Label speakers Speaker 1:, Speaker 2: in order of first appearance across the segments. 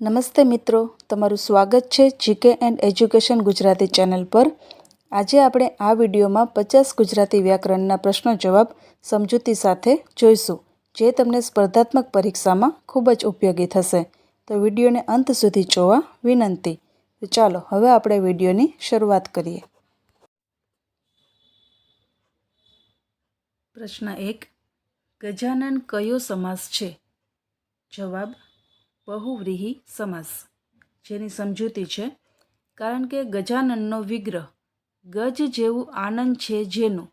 Speaker 1: નમસ્તે મિત્રો, તમારું સ્વાગત છે GK and education Gujarati channel પર. આજે આપણે આ વિડીયોમાં 50 ગુજરાતી વ્યાકરણના પ્રશ્નો જવાબ સમજૂતી સાથે જોઈશું, જે તમને સ્પર્ધાત્મક પરીક્ષામાં ખૂબ જ ઉપયોગી થશે. તો વિડીયોને અંત સુધી જોવા વિનંતી. તો ચાલો હવે આપણે વિડીયોની શરૂઆત કરીએ. પ્રશ્ન 1. ગજાનન કયો સમાસ છે? જવાબ બહુવ્રીહી સમાસ. જેની સમજૂતી છે: કારણ કે ગજાનનનો વિગ્રહ ગજ જેવું આનંદ છે જેનું,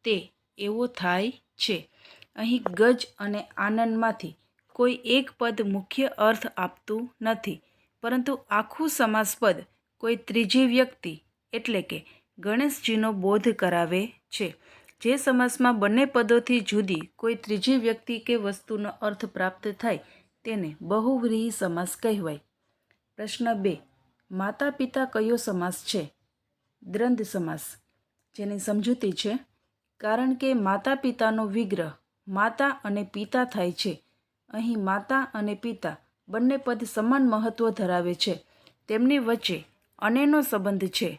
Speaker 1: તે એવો થાય છે. અહીં ગજ અને આનંદમાંથી કોઈ એક પદ મુખ્ય અર્થ આપતું નથી, પરંતુ આખું સમાસ પદ કોઈ ત્રીજી વ્યક્તિ એટલે કે ગણેશજીનો બોધ કરાવે છે. જે સમાસમાં બંને પદોથી જુદી કોઈ ત્રીજી વ્યક્તિ કે વસ્તુનો અર્થ પ્રાપ્ત થાય તેને બહુવ્રીહી સમાસ કહેવાય. પ્રશ્ન 2. માતા પિતા કયો સમાસ છે? દ્વંદ્વ સમાસ. જેની સમજૂતી છે: કારણ કે માતા પિતાનો વિગ્રહ માતા અને પિતા થાય છે. અહીં માતા અને પિતા બંને પદ સમાન મહત્વ ધરાવે છે. તેમની વચ્ચે અનેનો સંબંધ છે.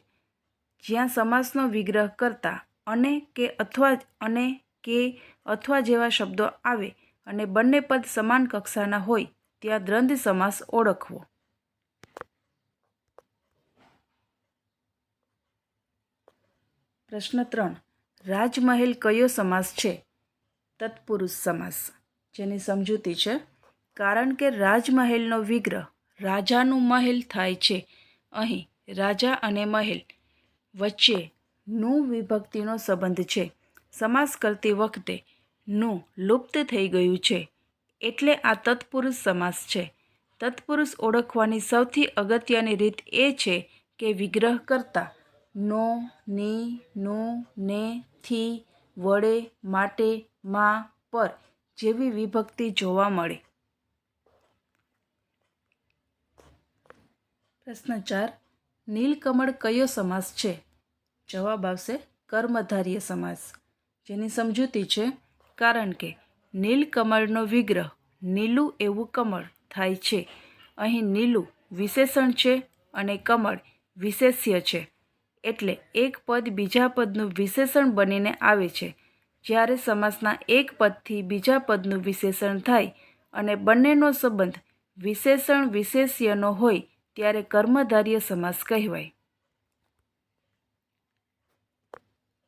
Speaker 1: જ્યાં સમાસનો વિગ્રહ કરતા અને કે અથવા જેવા શબ્દો આવે અને બંને પદ સમાન કક્ષાના હોય ત્યાં દ્વંદ્વ સમાસ ઓળખવો. પ્રશ્ન 3. રાજમહેલ કયો સમાસ છે? તત્પુરુષ સમાસ. જેની સમજૂતી છે: કારણ કે રાજમહેલનો વિગ્રહ રાજાનું મહેલ થાય છે. અહીં રાજા અને મહેલ વચ્ચે નું વિભક્તિનો સંબંધ છે. સમાસ કરતી વખતે નું લુપ્ત થઈ ગયું છે, એટલે આ તત્પુરુષ સમાસ છે. તત્પુરુષ ઓળખવાની સૌથી અગત્યની રીત એ છે કે વિગ્રહ કરતા નો, ની, નું, ને, થી, વડે, માટે, માં, પર જેવી વિભક્તિ જોવા મળે. પ્રશ્ન 4. નીલકમળ કયો સમાસ છે? જવાબ આવશે કર્મધારય સમાસ. જેની સમજૂતી છે: કારણ કે નીલકમળનો વિગ્રહ નીલું એવું કમળ થાય છે. અહીં નીલું વિશેષણ છે અને કમળ વિશેષ્ય છે, એટલે એક પદ બીજા પદનું વિશેષણ બનીને આવે છે. જ્યારે સમાસના એક પદથી બીજા પદનું વિશેષણ થાય અને બંનેનો સંબંધ વિશેષણ વિશેષ્યનો હોય ત્યારે કર્મધારય સમાસ કહેવાય.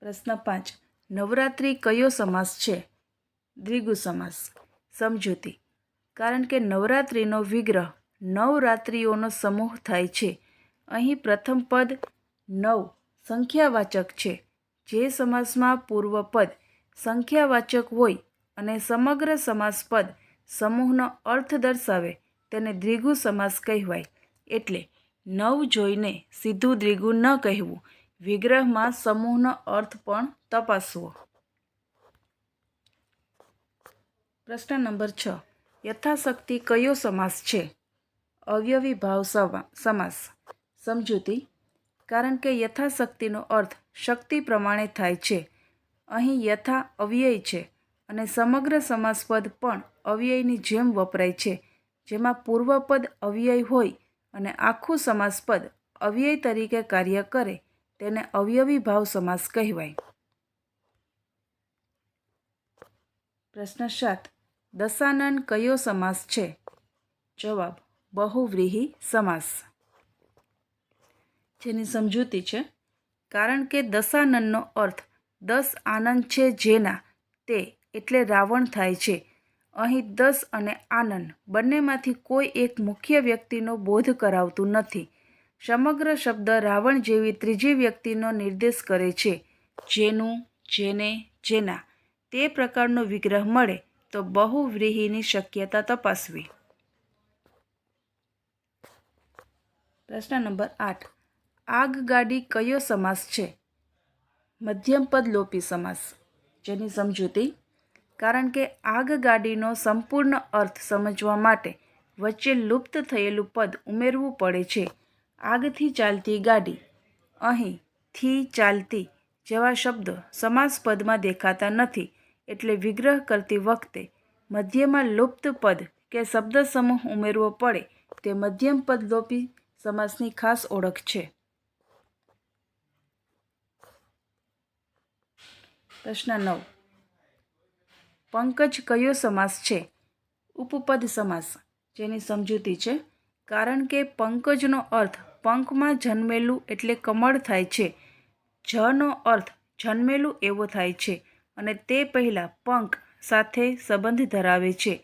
Speaker 1: પ્રશ્ન 5. નવરાત્રિ કયો સમાસ છે? દ્વિગુ સમાસ. સમજૂતી: કારણ કે નવરાત્રિનો વિગ્રહ નવરાત્રિઓનો સમૂહ થાય છે. અહીં પ્રથમ પદ નવ સંખ્યાવાચક છે. જે સમાસમાં પૂર્વ પદ સંખ્યાવાચક હોય અને સમગ્ર સમાસ પદ સમૂહનો અર્થ દર્શાવે તેને દ્વિગુ સમાસ કહેવાય. એટલે નવ જોઈને સીધું દ્વિગુ ન કહેવું, વિગ્રહમાં સમૂહનો અર્થ પણ તપાસવો. પ્રશ્ન નંબર 6. યથાશક્તિ કયો સમાસ છે? અવયવી ભાવ સમાસ. સમજૂતી: કારણ કે યથાશક્તિનો અર્થ શક્તિ પ્રમાણે થાય છે. અહીં યથા અવ્યય છે અને સમગ્ર સમાસ પદ પણ અવ્યયની જેમ વપરાય છે. જેમાં પૂર્વપદ અવ્યય હોય અને આખું સમાસ પદ અવ્યય તરીકે કાર્ય કરે તેને અવયવી ભાવ સમાસ કહેવાય. પ્રશ્ન 7. દશાનન કયો સમાસ છે? જવાબ બહુવ્રીહી સમાસ. જેની સમજૂતી છે: કારણ કે દશાનનનો અર્થ 10 આનંદ છે જેના, તે એટલે રાવણ થાય છે. અહીં 10 અને આનંદ બંનેમાંથી કોઈ એક મુખ્ય વ્યક્તિનો બોધ કરાવતું નથી. સમગ્ર શબ્દ રાવણ જેવી ત્રીજી વ્યક્તિનો નિર્દેશ કરે છે. જેનું, જેને, જેના તે પ્રકારનો વિગ્રહ મળે તો બહુવ્રીહીની શક્યતા તપાસવી. પ્રશ્ન નંબર 8. આગગાડી કયો સમાસ છે? મધ્યમપદ લોપી સમાસ. જેની સમજૂતી: કારણ કે આગગાડીનો સંપૂર્ણ અર્થ સમજવા માટે વચ્ચે લુપ્ત થયેલું પદ ઉમેરવું પડે છે. આગથી ચાલતી ગાડી. અહીં થી ચાલતી જેવા શબ્દો સમાસ પદમાં દેખાતા નથી, એટલે વિગ્રહ કરતી વખતે મધ્યમાં લુપ્ત પદ કે શબ્દ સમૂહ ઉમેરવો પડે તે મધ્યમ પદ લોપી સમાસની ખાસ ઓળખ છે. પ્રશ્ન 9. પંકજ કયો સમાસ છે? ઉપપદ સમાસ, જેની સમજૂતી છે. કારણ કે પંકજનો અર્થ પંખમાં જન્મેલું એટલે કમળ થાય છે. જનો અર્થ જન્મેલું એવો થાય છે અને તે પહેલાં પંખ સાથે સંબંધ ધરાવે છે.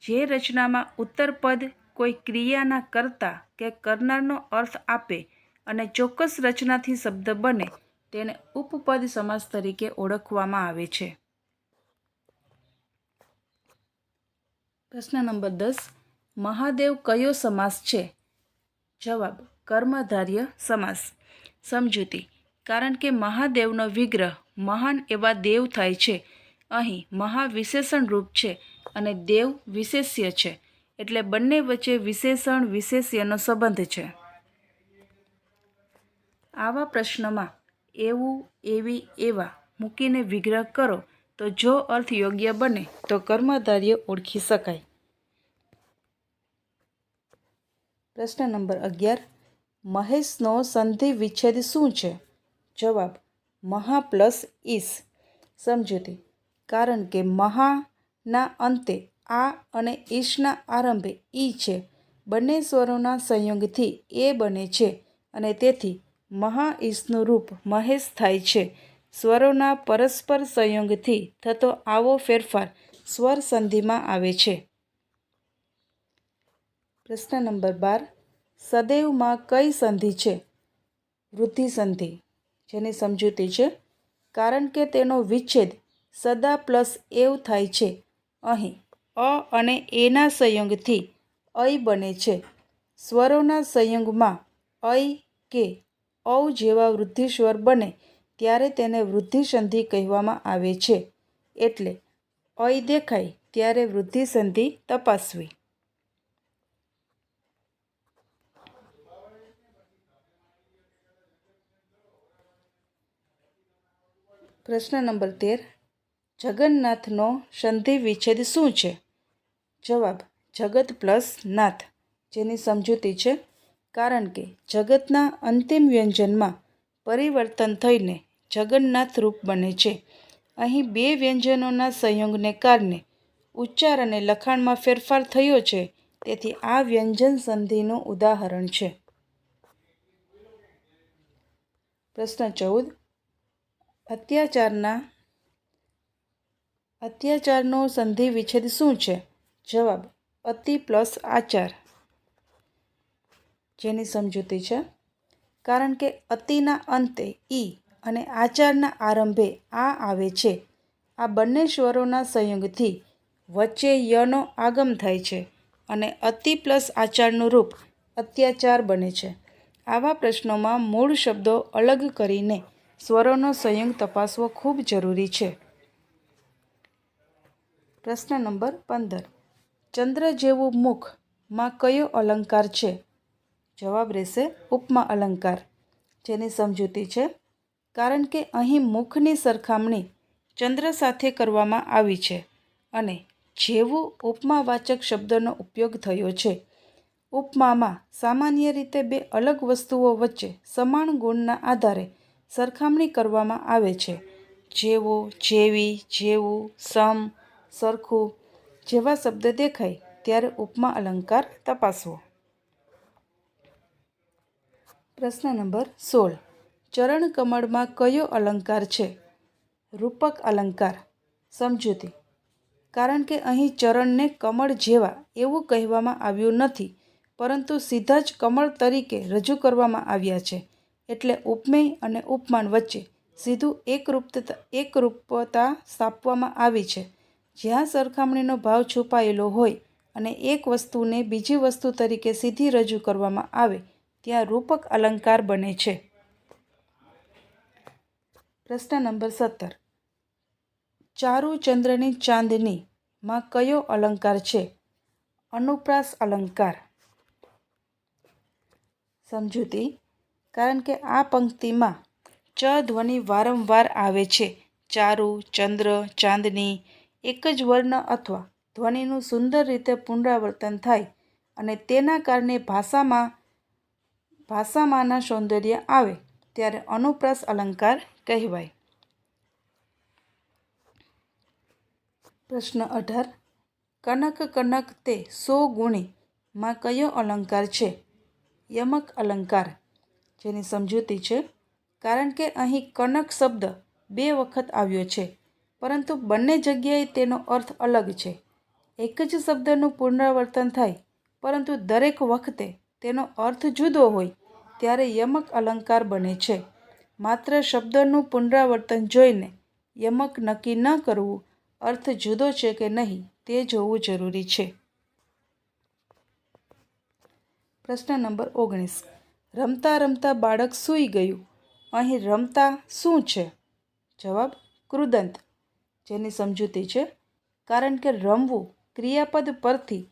Speaker 1: જે રચનામાં ઉત્તરપદ કોઈ ક્રિયાના કર્તા કે કરનારનો અર્થ આપે અને ચોક્કસ રચનાથી શબ્દ બને તેને ઉપપદ સમાસ તરીકે ઓળખવામાં આવે છે. પ્રશ્ન નંબર 10. મહાદેવ કયો સમાસ છે? જવાબ: કર્મધારય સમાસ. સમજૂતી: કારણ કે મહાદેવનો વિગ્રહ મહાન એવા દેવ થાય છે. અહીં મહા વિશેષણ રૂપ છે અને દેવ વિશેષ્ય છે, એટલે બંને વચ્ચે વિશેષણ વિશેષ્યનો સંબંધ છે. આવા પ્રશ્નમાં એવું, એવી, એવા મૂકીને વિગ્રહ કરો તો જો અર્થ યોગ્ય બને તો કર્મધારય ઓળખી શકાય. પ્રશ્ન નંબર 11. મહેશનો સંધિ વિચ્છેદ શું છે? જવાબ: મહા પ્લસ ઈશ. સમજૂતી: કારણ કે મહાના અંતે આ અને ઈશના આરંભે ઈ છે. બંને સ્વરોના સંયોગથી એ બને છે અને તેથી મહા ઈશનું રૂપ મહેશ થાય છે. સ્વરોના પરસ્પર સંયોગથી થતો આવો ફેરફાર સ્વર સંધિમાં આવે છે. પ્રશ્ન નંબર 12. સદૈવમાં કઈ સંધિ છે? વૃદ્ધિ સંધિ, જેની સમજૂતી છે. કારણ કે તેનો વિચ્છેદ સદા પ્લસ એવ થાય છે. અહીં અ અને એના સંયોગથી ઐ બને છે. સ્વરોના સંયોગમાં ઐ કે ઔ જેવા વૃદ્ધિ સ્વર બને ત્યારે તેને વૃદ્ધિ સંધિ કહેવામાં આવે છે. એટલે ઐ દેખાય ત્યારે વૃદ્ધિ સંધિ તપાસવી. પ્રશ્ન નંબર 13. જગન્નાથનો સંધિ વિચ્છેદ શું છે? જવાબ: જગત પ્લસ નાથ, જેની સમજૂતી છે. કારણ કે જગતના અંતિમ વ્યંજનમાં પરિવર્તન થઈને જગન્નાથ રૂપ બને છે. અહીં બે વ્યંજનોના સંયોગને કારણે ઉચ્ચાર અને લખાણમાં ફેરફાર થયો છે, તેથી આ વ્યંજન સંધિનું ઉદાહરણ છે. પ્રશ્ન 14. અત્યાચારનો સંધિ વિચ્છેદ શું છે? જવાબ: અતિ પ્લસ આચાર, જેની સમજૂતી છે. કારણ કે અતિના અંતે ઈ અને આચારના આરંભે આ આવે છે. આ બંને સ્વરોના સંયોગથી વચ્ચે યનો આગમ થાય છે અને અતિ પ્લસ આચારનું રૂપ અત્યાચાર બને છે. આવા પ્રશ્નોમાં મૂળ શબ્દો અલગ કરીને સ્વરોનો સંયોગ તપાસવો ખૂબ જરૂરી છે. પ્રશ્ન નંબર 15. ચંદ્ર જેવું મુખ માં કયો અલંકાર છે? જવાબ રહેશે ઉપમા અલંકાર, જેની સમજૂતી છે. કારણ કે અહીં મુખની સરખામણી ચંદ્ર સાથે કરવામાં આવી છે અને જેવું ઉપમાવાચક શબ્દનો ઉપયોગ થયો છે. ઉપમામાં સામાન્ય રીતે બે અલગ વસ્તુઓ વચ્ચે સમાન ગુણના આધારે સરખામણી કરવામાં આવે છે. જેવો, જેવી, જેવું, સમ, સરખું જેવા શબ્દ દેખાય ત્યારે ઉપમા અલંકાર તપાસવો. પ્રશ્ન નંબર 16. ચરણકમળમાં કયો અલંકાર છે? રૂપક અલંકાર. સમજૂતી: કારણ કે અહીં ચરણને કમળ જેવા એવું કહેવામાં આવ્યું નથી, પરંતુ સીધા જ કમળ તરીકે રજૂ કરવામાં આવ્યા છે. એટલે ઉપમેય અને ઉપમાન વચ્ચે સીધું એકરૂપતા સ્થાપવામાં આવી છે. જ્યાં સરખામણીનો ભાવ છુપાયેલો હોય અને એક વસ્તુને બીજી વસ્તુ તરીકે સીધી રજૂ કરવામાં આવે ત્યાં રૂપક અલંકાર બને છે. પ્રશ્ન નંબર 17. ચારુ ચંદ્રની ચાંદની માં કયો અલંકાર છે? અનુપ્રાસ અલંકાર. સમજૂતી: કારણ કે આ પંક્તિમાં ચ ધ્વનિ વારંવાર આવે છે. ચારુ, ચંદ્ર, ચાંદની એક જ વર્ણ અથવા ધ્વનિનું સુંદર રીતે પુનરાવર્તન થાય અને તેના કારણે ભાષામાંના સૌંદર્ય આવે ત્યારે અનુપ્રાસ અલંકાર કહેવાય. પ્રશ્ન 18. કનક કનક તે 100 ગુણી માં કયો અલંકાર છે? યમક અલંકાર. જેની સમજૂતી છે. કારણ કે અહીં કનક શબ્દ 2 વખત આવ્યો છે, પરંતુ બંને જગ્યાએ તેનો અર્થ અલગ છે. એક જ શબ્દનું પુનરાવર્તન થાય, પરંતુ દરેક વખતે તેનો અર્થ જુદો હોય ત્યારે યમક અલંકાર બને છે. માત્ર શબ્દનું પુનરાવર્તન જોઈને યમક નક્કી ન કરવું, અર્થ જુદો છે કે નહીં તે જોવું જરૂરી છે. પ્રશ્ન નંબર 19. રમતા રમતા બાળક સૂઈ ગયું. અહીં રમતા શું છે? જવાબ કૃદંત. જેની સમજૂતી છે. કારણ કે રમવું ક્રિયાપદ પરથી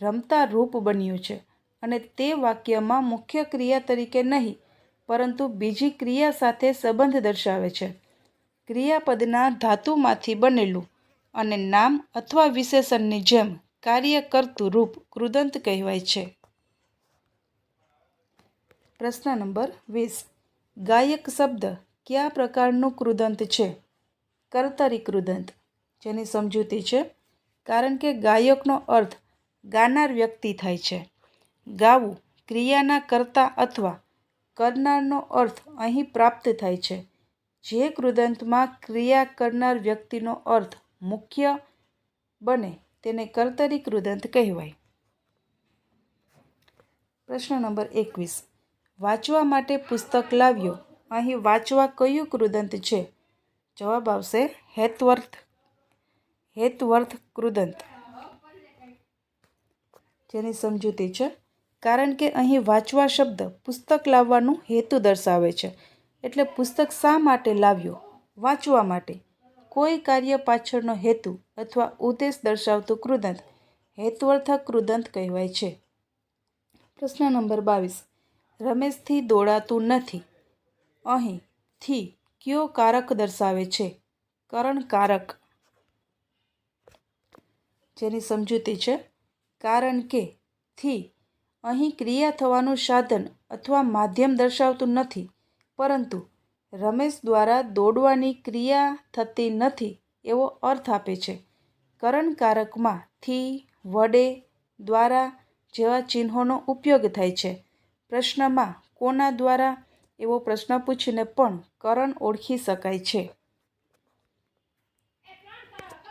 Speaker 1: રમતા રૂપ બન્યું છે અને તે વાક્યમાં મુખ્ય ક્રિયા તરીકે નહીં, પરંતુ બીજી ક્રિયા સાથે સંબંધ દર્શાવે છે. ક્રિયાપદના ધાતુમાંથી બનેલું અને નામ અથવા વિશેષણની જેમ કાર્ય કરતું રૂપ કૃદંત કહેવાય છે. પ્રશ્ન નંબર 20. ગાયક શબ્દ કયા પ્રકારનું કૃદંત છે? કર્તરી કૃદંત. જેની સમજૂતી છે. કારણ કે ગાયકનો અર્થ ગાનાર વ્યક્તિ થાય છે. ગાવું ક્રિયાના કર્તા અથવા કરનારનો અર્થ અહીં પ્રાપ્ત થાય છે. જે કૃદંતમાં ક્રિયા કરનાર વ્યક્તિનો અર્થ મુખ્ય બને તેને કર્તરી કૃદંત કહેવાય. પ્રશ્ન નંબર 21. વાંચવા માટે પુસ્તક લાવ્યો. અહીં વાંચવા કયું કૃદંત છે? જવાબ આવશે હેતવર્થ કૃદંત. જેની સમજૂતી છે. કારણ કે અહીં વાંચવા શબ્દ પુસ્તક લાવવાનું હેતુ દર્શાવે છે. એટલે પુસ્તક શા માટે લાવ્યો? વાંચવા માટે. કોઈ કાર્ય પાછળનો હેતુ અથવા ઉદ્દેશ દર્શાવતું કૃદંત હેત્વર્થક કૃદંત કહેવાય છે. પ્રશ્ન નંબર 22. રમેશથી દોડાતું નથી. અહીં થી કયો કારક દર્શાવે છે? કરણ કારક. જેની સમજૂતી છે. કારણ કે થી અહીં ક્રિયા થવાનું સાધન અથવા માધ્યમ દર્શાવતું નથી, પરંતુ રમેશ દ્વારા દોડવાની ક્રિયા થતી નથી એવો અર્થ આપે છે. કરણ કારકમાં થી, વડે, દ્વારા જેવા ચિહ્નોનો ઉપયોગ થાય છે. પ્રશ્નમાં કોના દ્વારા એવો પ્રશ્ન પૂછીને પણ કરણ ઓળખી શકાય છે.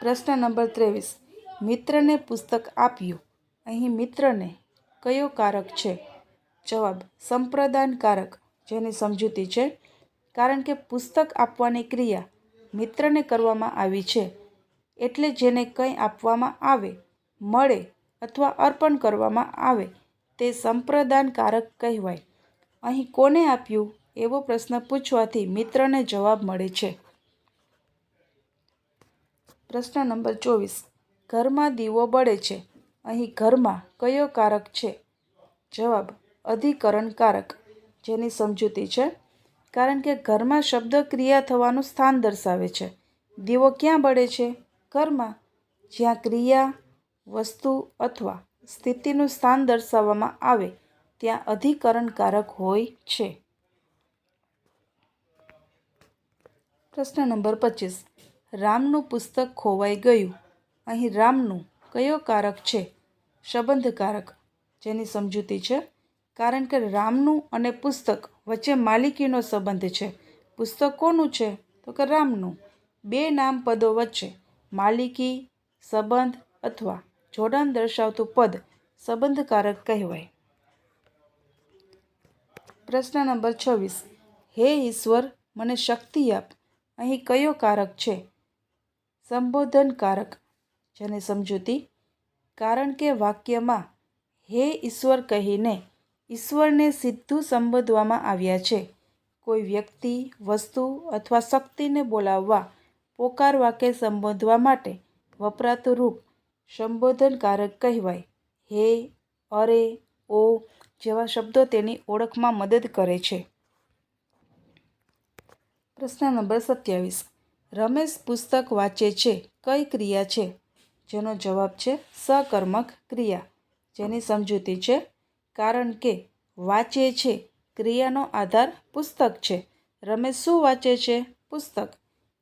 Speaker 1: પ્રશ્ન નંબર 23. મિત્રને પુસ્તક આપ્યું. અહીં મિત્રને કયો કારક છે? જવાબ સંપ્રદાન કારક. જેની સમજૂતી છે. કારણ કે પુસ્તક આપવાની ક્રિયા મિત્રને કરવામાં આવી છે, એટલે જેને કંઈ આપવામાં આવે, મળે અથવા અર્પણ કરવામાં આવે તે સંપ્રદાન કારક કહેવાય. અહીં કોને આપ્યું એવો પ્રશ્ન પૂછવાથી મિત્રને જવાબ મળે છે. પ્રશ્ન નંબર 24. ઘરમાં દીવો બળે છે. અહીં ઘરમાં કયો કારક છે? જવાબ અધિકરણ કારક. જેની સમજૂતી છે. કારણ કે ઘરમાં શબ્દ ક્રિયા થવાનું સ્થાન દર્શાવે છે. દીવો ક્યાં બળે છે? ઘરમાં. જ્યાં ક્રિયા, વસ્તુ અથવા સ્થિતિનું સ્થાન દર્શાવવામાં આવે ત્યાં અધિકરણ કારક હોય છે. પ્રશ્ન નંબર 25. રામનું પુસ્તક ખોવાઈ ગયું. અહીં રામનું કયો કારક છે? સંબંધકારક. જેની સમજૂતી છે. કારણ કે રામનું અને પુસ્તક વચ્ચે માલિકીનો સંબંધ છે. પુસ્તક કોનું છે? તો કે રામનું. બે નામપદો વચ્ચે માલિકી, સંબંધ અથવા જોડાણ દર્શાવતું પદ સંબંધકારક કહેવાય. પ્રશ્ન નંબર 26. હે ઈશ્વર, મને શક્તિ આપ. અહીં કયો કારક છે? સંબોધન કારક. જેની સમજૂતી. કારણ કે વાક્યમાં હે ઈશ્વર કહીને ઈશ્વરને સીધું સંબોધવામાં આવ્યા છે. કોઈ વ્યક્તિ, વસ્તુ અથવા શક્તિને બોલાવવા, પોકારવા કે સંબોધવા માટે વપરાતું રૂપ સંબોધન કારક કહેવાય. હે, અરે, ઓ જેવા શબ્દો તેની ઓળખમાં મદદ કરે છે. પ્રશ્ન નંબર 27. રમેશ પુસ્તક વાંચે છે કઈ ક્રિયા છે? જેનો જવાબ છે સકર્મક ક્રિયા. જેની સમજૂતી છે કારણ કે વાંચે છે ક્રિયાનો આધાર પુસ્તક છે. રમેશ શું વાંચે છે? પુસ્તક.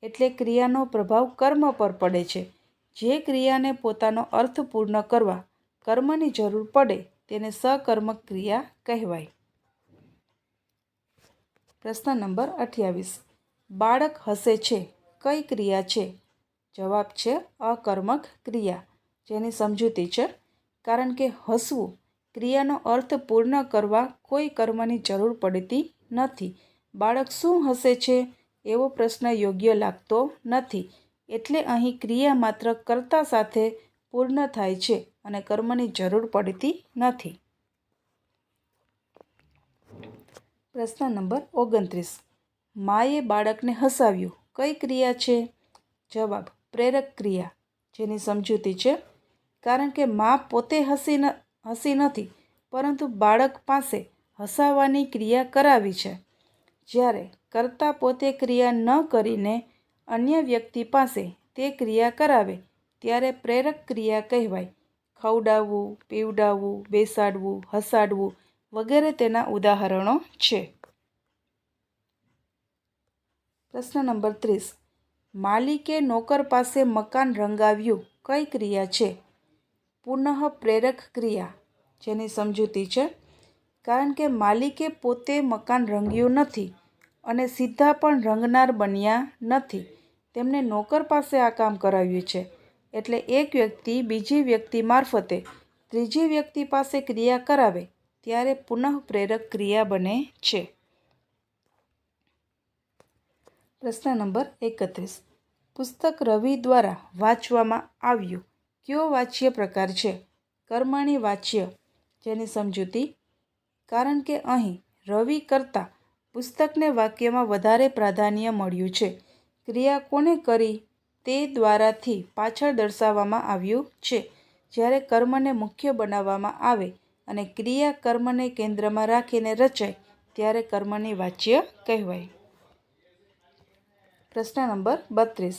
Speaker 1: એટલે ક્રિયાનો પ્રભાવ કર્મ પર પડે છે. જે ક્રિયાને પોતાનો અર્થ પૂર્ણ કરવા કર્મની જરૂર પડે તેને સકર્મક ક્રિયા કહેવાય. પ્રશ્ન નંબર 28. બાળક હસે છે કઈ ક્રિયા છે? જવાબ છે અકર્મક ક્રિયા. જેની સમજૂતી છે કારણ કે હસવું ક્રિયાનો અર્થ પૂર્ણ કરવા કોઈ કર્મની જરૂર પડતી નથી. બાળક શું હસે છે એવો પ્રશ્ન યોગ્ય લાગતો નથી. એટલે અહીં ક્રિયા માત્ર કર્તા સાથે પૂર્ણ થાય છે અને કર્મની જરૂર પડતી નથી. પ્રશ્ન નંબર 29. માએ બાળકને હસાવ્યું કઈ ક્રિયા છે? જવાબ પ્રેરક ક્રિયા. જેની સમજૂતી છે કારણ કે મા પોતે હસી નથી પરંતુ બાળક પાસે હસાવવાની ક્રિયા કરાવી છે. જ્યારે કર્તા પોતે ક્રિયા ન કરીને અન્ય વ્યક્તિ પાસે તે ક્રિયા કરાવે ત્યારે પ્રેરક ક્રિયા કહેવાય. ખવડાવવું, પીવડાવવું, બેસાડવું, હસાડવું વગેરે તેના ઉદાહરણો છે. પ્રશ્ન નંબર 30. માલિકે નોકર પાસે મકાન રંગાવ્યું કઈ ક્રિયા છે? પુનઃ પ્રેરક ક્રિયા. જેની સમજૂતી છે કારણ કે માલિકે પોતે મકાન રંગ્યું નથી અને સીધા પણ રંગનાર બન્યા નથી. તેમણે નોકર પાસે આ કામ કરાવ્યું છે. એટલે એક વ્યક્તિ બીજી વ્યક્તિ મારફતે ત્રીજી વ્યક્તિ પાસે ક્રિયા કરાવે ત્યારે પુનઃ પ્રેરક ક્રિયા બને છે. પ્રશ્ન નંબર 31. પુસ્તક રવિ દ્વારા વાંચવામાં આવ્યું કયો વાચ્ય પ્રકાર છે? કર્મણી વાચ્ય. જેની સમજૂતી કારણ કે અહીં રવિ કરતાં પુસ્તકને વાક્યમાં વધારે પ્રાધાન્ય મળ્યું છે. ક્રિયા કોને કરી તે દ્વારાથી પાછળ દર્શાવવામાં આવ્યું છે. જ્યારે કર્મને મુખ્ય બનાવવામાં આવે અને ક્રિયા કર્મને કેન્દ્રમાં રાખીને રચાય ત્યારે કર્મણી વાચ્ય કહેવાય. પ્રશ્ન નંબર 32.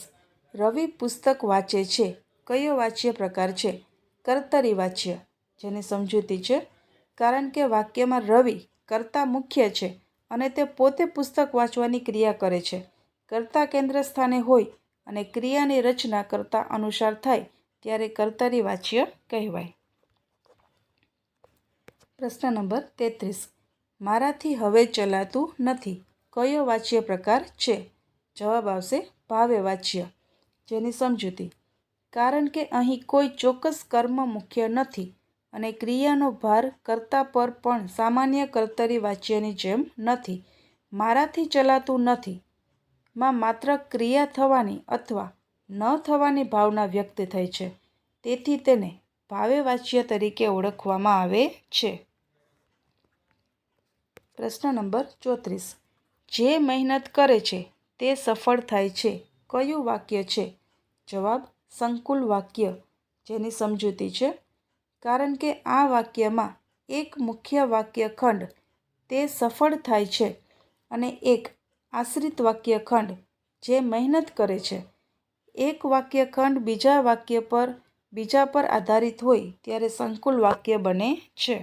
Speaker 1: રવિ પુસ્તક વાંચે છે કયો વાચ્ય પ્રકાર છે? કર્તરી વાચ્ય. જેની સમજૂતી છે કારણ કે વાક્યમાં રવિ કર્તા મુખ્ય છે અને તે પોતે પુસ્તક વાંચવાની ક્રિયા કરે છે. કર્તા કેન્દ્ર સ્થાને હોય અને ક્રિયાની રચના કર્તા અનુસાર થાય ત્યારે કર્તરી વાચ્ય કહેવાય. પ્રશ્ન નંબર 33. મારાથી હવે ચલાતું નથી કયો વાચ્ય પ્રકાર છે? જવાબ આવશે ભાવે વાચ્ય. જેની સમજૂતી કારણ કે અહીં કોઈ ચોક્કસ કર્મ મુખ્ય નથી અને ક્રિયાનો ભાર કર્તા પર પણ સામાન્ય કર્તરી વાચ્યની જેમ નથી. મારાથી ચલાતું નથી માં માત્ર ક્રિયા થવાની અથવા ન થવાની ભાવના વ્યક્ત થઈ છે. તેથી તેને ભાવે વાચ્ય તરીકે ઓળખવામાં આવે છે. પ્રશ્ન નંબર 34. જે મહેનત કરે છે તે સફળ થાય છે કયું વાક્ય છે? જવાબ સંકુલ વાક્ય. જેની સમજૂતી છે કારણ કે આ વાક્યમાં એક મુખ્ય વાક્ય ખંડ તે સફળ થાય છે અને એક આશ્રિત વાક્ય ખંડ જે મહેનત કરે છે. એક વાક્ય ખંડ બીજા પર આધારિત હોય ત્યારે સંકુલ વાક્ય બને છે.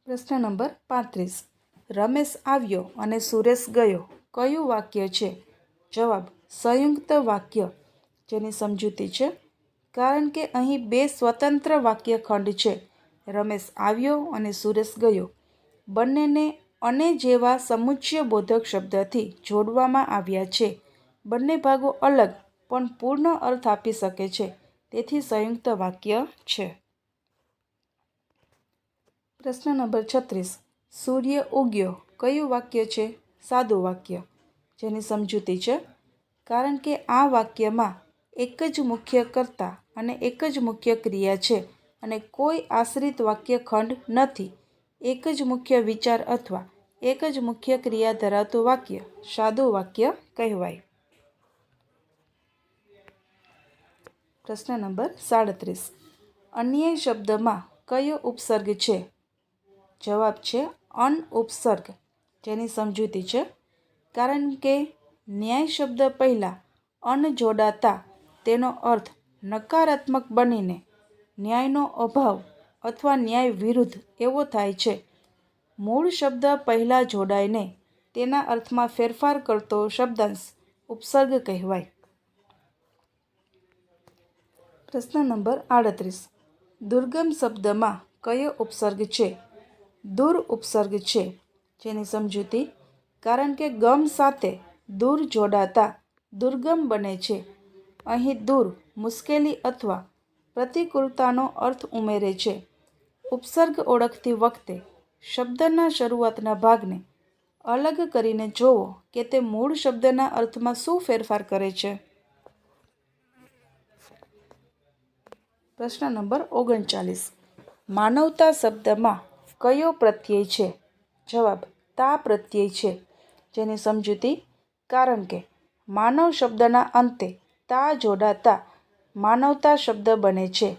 Speaker 1: પ્રશ્ન નંબર 35. રમેશ આવ્યો અને સુરેશ ગયો કયું વાક્ય છે? જવાબ સંયુક્ત વાક્ય. જેની સમજૂતી છે કારણ કે અહીં બે સ્વતંત્ર વાક્ય ખંડ છે. રમેશ આવ્યો અને સુરેશ ગયો બંનેને અને જેવા સમુચ્ચય બોધક શબ્દથી જોડવામાં આવ્યા છે. બંને ભાગો અલગ પણ પૂર્ણ અર્થ આપી શકે છે. તેથી સંયુક્ત વાક્ય છે. પ્રશ્ન નંબર 36. સૂર્ય ઉગ્યો કયું વાક્ય છે? સાદું વાક્ય. જેની સમજૂતી છે કારણ કે આ વાક્યમાં એક જ મુખ્ય કર્તા અને એક જ મુખ્ય ક્રિયા છે અને કોઈ આશ્રિત વાક્ય ખંડ નથી. એક જ મુખ્ય વિચાર અથવા એક જ મુખ્ય ક્રિયા ધરાવતું વાક્ય સાદું વાક્ય કહેવાય. પ્રશ્ન નંબર 37. અન્યાય શબ્દમાં કયો ઉપસર્ગ છે? જવાબ છે અન ઉપસર્ગ. જેની સમજૂતી છે કારણ કે ન્યાય શબ્દ પહેલાં અન જોડાતા તેનો અર્થ નકારાત્મક બનીને ન્યાયનો અભાવ અથવા ન્યાય વિરુદ્ધ એવો થાય છે. મૂળ શબ્દ પહેલાં જોડાઈને તેના અર્થમાં ફેરફાર કરતો શબ્દાંશ ઉપસર્ગ કહેવાય. પ્રશ્ન નંબર 38. દુર્ગમ શબ્દમાં કયો ઉપસર્ગ છે? દૂર ઉપસર્ગ છે. જેની સમજૂતી: કારણ કે ગમ સાથે દૂર જોડાતા દુર્ગમ બને છે. અહીં દૂર મુશ્કેલી અથવા પ્રતિકૂળતાનો અર્થ ઉમેરે છે. ઉપસર્ગ ઓળખતી વખતે શબ્દના શરૂઆતના ભાગને અલગ કરીને જોવો કે તે મૂળ શબ્દના અર્થમાં શું ફેરફાર કરે છે. પ્રશ્ન નંબર 39. માનવતા શબ્દમાં કયો પ્રત્યય છે? જવાબ: તા પ્રત્યય છે. જેની સમજૂતી: કારણ કે માનવ શબ્દના અંતે તા જોડાતા માનવતા શબ્દ બને છે.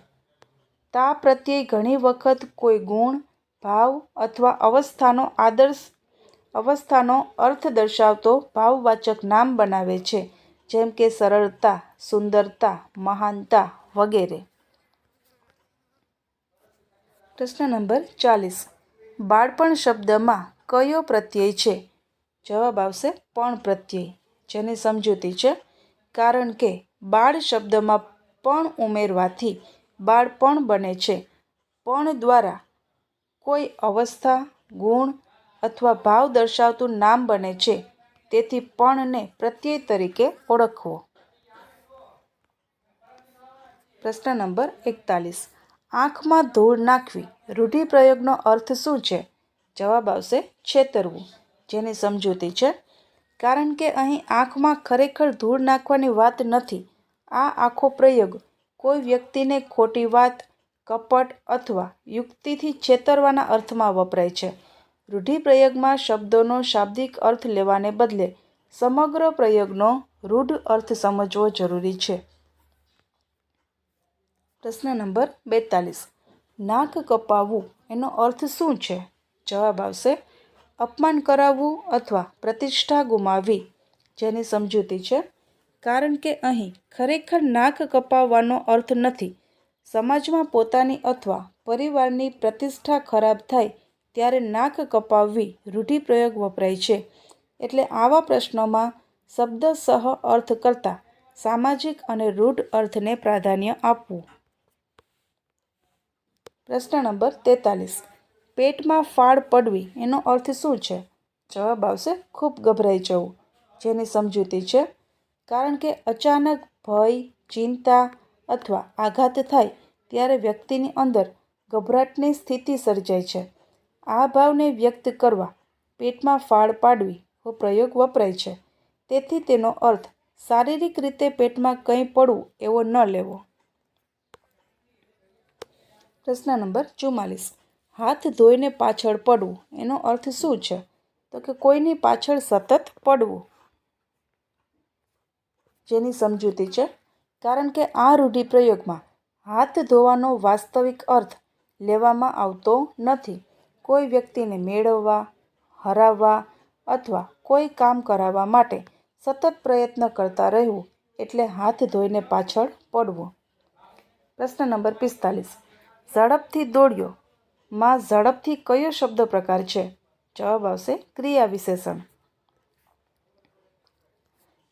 Speaker 1: તા પ્રત્યય ઘણી વખત કોઈ ગુણ, ભાવ અથવા અવસ્થાનો અર્થ દર્શાવતો ભાવવાચક નામ બનાવે છે, જેમ કે સરળતા, સુંદરતા, મહાનતા વગેરે. પ્રશ્ન નંબર 40. બાળપણ શબ્દમાં કયો પ્રત્યય છે? જવાબ આવશે પણ પ્રત્યય. જેની સમજૂતી છે: કારણ કે બાળ શબ્દમાં પણ ઉમેરવાથી બાળપણ બને છે. પણ દ્વારા કોઈ અવસ્થા, ગુણ અથવા ભાવ દર્શાવતું નામ બને છે, તેથી પણને પ્રત્યય તરીકે ઓળખવો. પ્રશ્ન નંબર 41. આંખમાં ધૂળ નાખવી રૂઢિપ્રયોગનો અર્થ શું છે? જવાબ આવશે છેતરવું. જેની સમજૂતી છે: કારણ કે અહીં આંખમાં ખરેખર ધૂળ નાખવાની વાત નથી. આ આખો પ્રયોગ કોઈ વ્યક્તિને ખોટી વાત, કપટ અથવા યુક્તિથી છેતરવાના અર્થમાં વપરાય છે. રૂઢિપ્રયોગમાં શબ્દોનો શાબ્દિક અર્થ લેવાને બદલે સમગ્ર પ્રયોગનો રૂઢ અર્થ સમજવો જરૂરી છે. પ્રશ્ન નંબર 42. નાક કપાવવું એનો અર્થ શું છે? જવાબ આવશે અપમાન કરાવવું અથવા પ્રતિષ્ઠા ગુમાવવી. જેની સમજૂતી છે: કારણ કે અહીં ખરેખર નાક કપાવવાનો અર્થ નથી. સમાજમાં પોતાની અથવા પરિવારની પ્રતિષ્ઠા ખરાબ થાય ત્યારે નાક કપાવવી રૂઢિપ્રયોગ વપરાય છે. એટલે આવા પ્રશ્નોમાં શબ્દશઃ અર્થ કરતાં સામાજિક અને રૂઢ અર્થને પ્રાધાન્ય આપવું. પ્રશ્ન નંબર 43. પેટમાં ફાડ પડવી એનો અર્થ શું છે? જવાબ આવશે ખૂબ ગભરાઈ જવું. જેની સમજૂતી છે: કારણ કે અચાનક ભય, ચિંતા અથવા આઘાત થાય ત્યારે વ્યક્તિની અંદર ગભરાટની સ્થિતિ સર્જાય છે. આ ભાવને વ્યક્ત કરવા પેટમાં ફાડ પાડવી પ્રયોગ વપરાય છે. તેથી તેનો અર્થ શારીરિક રીતે પેટમાં કંઈ પડવું એવો ન લેવો. પ્રશ્ન નંબર 44. હાથ ધોઈને પાછળ પડવું એનો અર્થ શું છે? તો કે કોઈની પાછળ સતત પડવું. જેની સમજૂતી છે: કારણ કે આ રૂઢિપ્રયોગમાં હાથ ધોવાનો વાસ્તવિક અર્થ લેવામાં આવતો નથી. કોઈ વ્યક્તિને મેળવવા, હરાવવા અથવા કોઈ કામ કરાવવા માટે સતત પ્રયત્ન કરતા રહેવું એટલે હાથ ધોઈને પાછળ પડવું. પ્રશ્ન નંબર 45. ઝડપથી દોડ્યો માં ઝડપથી કયો શબ્દ પ્રકાર છે? જવાબ આવશે ક્રિયા વિશેષણ.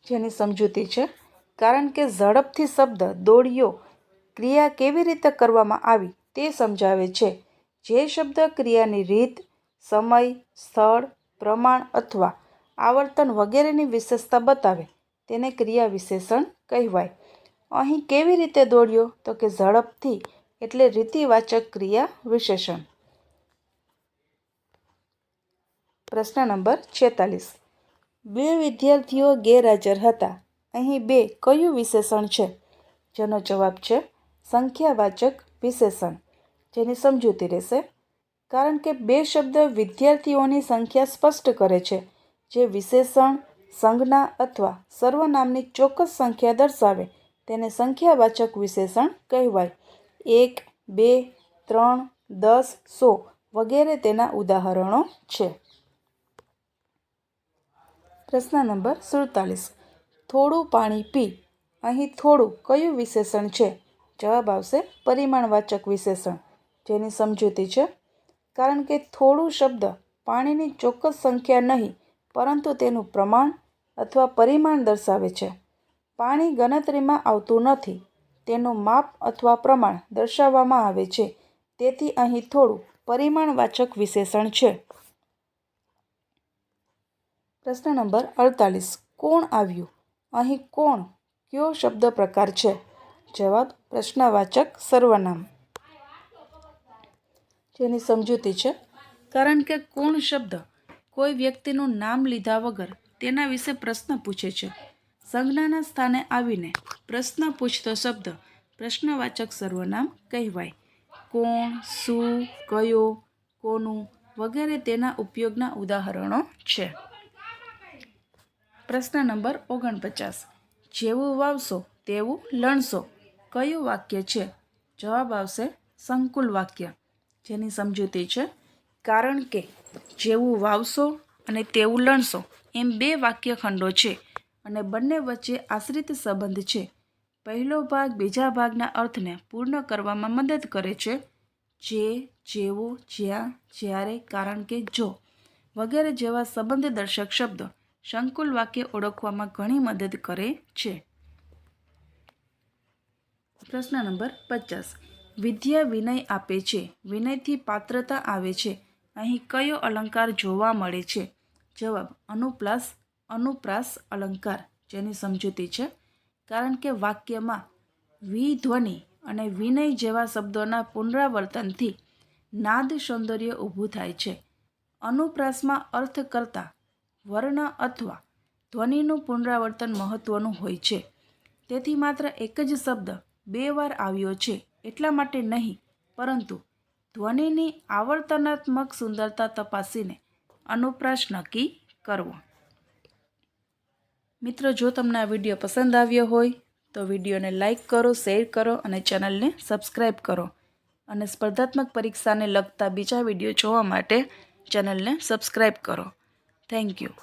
Speaker 1: જેની સમજૂતી છે: કારણ કે ઝડપથી શબ્દ દોડ્યો ક્રિયા કેવી રીતે કરવામાં આવી તે સમજાવે છે. જે શબ્દ ક્રિયાની રીત, સમય, સ્થળ, પ્રમાણ અથવા આવર્તન વગેરેની વિશેષતા બતાવે તેને ક્રિયા વિશેષણ કહેવાય. અહીં કેવી રીતે દોડ્યો? તો કે ઝડપથી એટલે રીતિવાચક ક્રિયા વિશેષણ. પ્રશ્ન નંબર 46. બે વિદ્યાર્થીઓ ગેરહાજર હતા. અહીં બે કયું વિશેષણ છે? જેનો જવાબ છે સંખ્યાવાચક વિશેષણ. જેની સમજૂતી રહેશે: કારણ કે બે શબ્દ વિદ્યાર્થીઓની સંખ્યા સ્પષ્ટ કરે છે. જે વિશેષણ સંજ્ઞા અથવા સર્વનામની ચોક્કસ સંખ્યા દર્શાવે તેને સંખ્યાવાચક વિશેષણ કહેવાય. 1, 2, 3, 10, 100 વગેરે તેના ઉદાહરણો છે. પ્રશ્ન નંબર 47. થોડું પાણી પી. અહીં થોડું કયું વિશેષણ છે? જવાબ આવશે પરિમાણવાચક વિશેષણ, જેની સમજૂતી છે. કારણ કે થોડું શબ્દ પાણીની ચોક્કસ સંખ્યા નહીં પરંતુ તેનું પ્રમાણ અથવા પરિમાણ દર્શાવે છે. પાણી ગણતરીમાં આવતું નથી, તેનું માપ અથવા પ્રમાણ દર્શાવવામાં આવે છે. તેથી અહીં થોડું પરિમાણવાચક વિશેષણ છે. પ્રશ્ન નંબર 48. કોણ આવ્યું? અહીં કોણ કયો શબ્દ પ્રકાર છે? જવાબ પ્રશ્નવાચક સર્વનામ, જેની સમજૂતી છે. કારણ કે કોણ શબ્દ કોઈ વ્યક્તિનું નામ લીધા વગર તેના વિશે પ્રશ્ન પૂછે છે. સંજ્ઞાના સ્થાને આવીને પ્રશ્ન પૂછતો શબ્દ પ્રશ્નવાચક સર્વનામ કહેવાય. કોણ, શું, કયો, કોનું વગેરે તેના ઉપયોગના ઉદાહરણો છે. પ્રશ્ન નંબર 49. જેવું વાવશો તેવું લણશો કયું વાક્ય છે? જવાબ આવશે સંકુલ વાક્ય, જેની સમજૂતી છે. કારણ કે જેવું વાવશો અને તેવું લણશો એમ બે વાક્યખંડો છે અને બંને વચ્ચે આશ્રિત સંબંધ છે. પહેલો ભાગ બીજા ભાગના અર્થને પૂર્ણ કરવામાં મદદ કરે છે. જે, જેવો, જ્યાં, જ્યારે, કારણ કે, જો વગેરે જેવા સંબંધ દર્શક શબ્દો સંકુલ વાક્ય ઓળખવામાં ઘણી મદદ કરે છે. પ્રશ્ન નંબર 50. વિદ્યા વિનય આપે છે, વિનયથી પાત્રતા આવે છે. અહીં કયો અલંકાર જોવા મળે છે? જવાબ અનુપ્રાસ અલંકાર, જેની સમજૂતી છે. કારણ કે વાક્યમાં વિધ્વનિ અને વિનય જેવા શબ્દોના પુનરાવર્તનથી નાદ સૌંદર્ય ઊભું થાય છે. અનુપ્રાસમાં અર્થ કરતાં વર્ણ અથવા ધ્વનિનું પુનરાવર્તન મહત્વનું હોય છે. તેથી માત્ર એક જ શબ્દ બે વાર આવ્યો છે એટલા માટે નહીં, પરંતુ ધ્વનિની આવર્તનાત્મક સુંદરતા તપાસીને અનુપ્રાસ નક્કી કરવો. મિત્રો, જો તમને આ વિડીયો પસંદ આવ્યો હોય તો વિડીયોને લાઇક કરો, શેર કરો અને ચેનલને સબસ્ક્રાઈબ કરો. અને સ્પર્ધાત્મક પરીક્ષાને લગતા બીજા વિડીયો જોવા માટે ચેનલને સબસ્ક્રાઈબ કરો. Thank you.